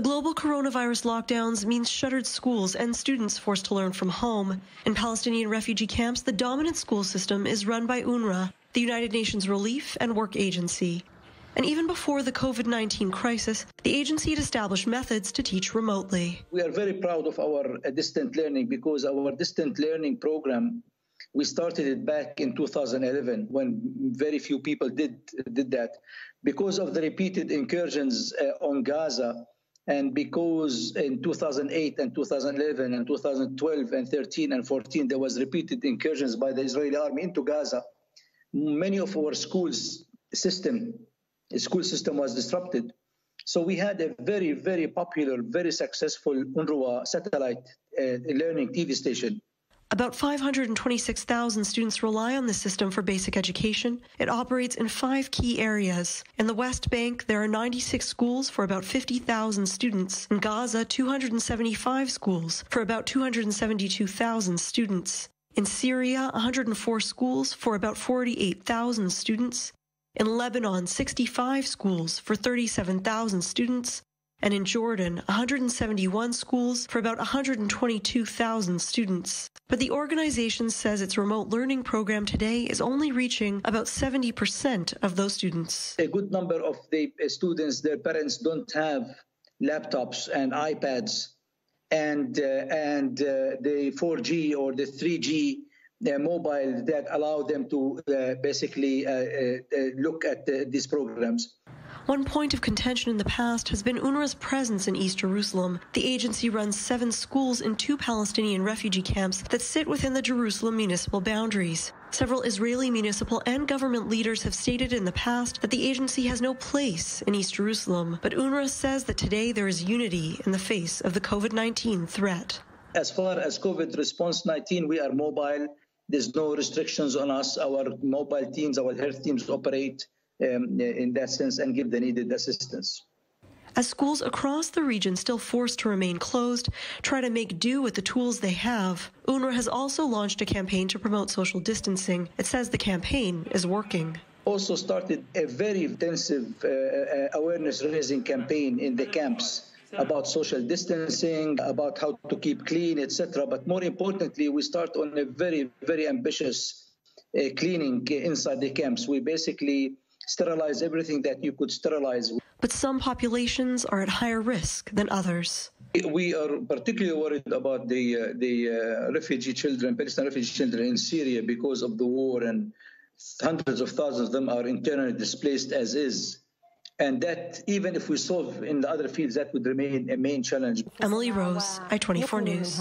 The global coronavirus lockdowns means shuttered schools and students forced to learn from home. In Palestinian refugee camps, the dominant school system is run by UNRWA, the United Nations Relief and Work Agency. And even before the COVID-19 crisis, the agency had established methods to teach remotely. We are very proud of our distant learning because our distant learning program, we started it back in 2011 when very few people did that. Because of the repeated incursions on Gaza, and because in 2008 and 2011 and 2012 and 13 and 14, there was repeated incursions by the Israeli army into Gaza, many of our school system was disrupted. So we had a very, very popular, very successful UNRWA satellite learning TV station. About 526,000 students rely on the system for basic education. It operates in 5 key areas. In the West Bank, there are 96 schools for about 50,000 students. In Gaza, 275 schools for about 272,000 students. In Syria, 104 schools for about 48,000 students. In Lebanon, 65 schools for 37,000 students, and in Jordan, 171 schools for about 122,000 students. But the organization says its remote learning program today is only reaching about 70% of those students. A good number of the students, their parents don't have laptops and iPads, and the 4G or the 3G mobile that allow them to basically look at these programs. One point of contention in the past has been UNRWA's presence in East Jerusalem. The agency runs 7 schools in 2 Palestinian refugee camps that sit within the Jerusalem municipal boundaries. Several Israeli municipal and government leaders have stated in the past that the agency has no place in East Jerusalem, but UNRWA says that today there is unity in the face of the COVID-19 threat. As far as COVID response 19, we are mobile. There's no restrictions on us. Our mobile teams, our health teams operate in that sense and give the needed assistance. As schools across the region still forced to remain closed, try to make do with the tools they have, UNRWA has also launched a campaign to promote social distancing. It says the campaign is working. Also started a very intensive awareness-raising campaign in the camps about social distancing, about how to keep clean, etc. But more importantly, we start on a very, very ambitious cleaning inside the camps. We basically sterilize everything that you could sterilize. But some populations are at higher risk than others. We are particularly worried about the refugee children, Palestinian refugee children in Syria because of the war, and hundreds of thousands of them are internally displaced as is. And that, even if we solve in the other fields, that would remain a main challenge. Emily Rose, I-24 News.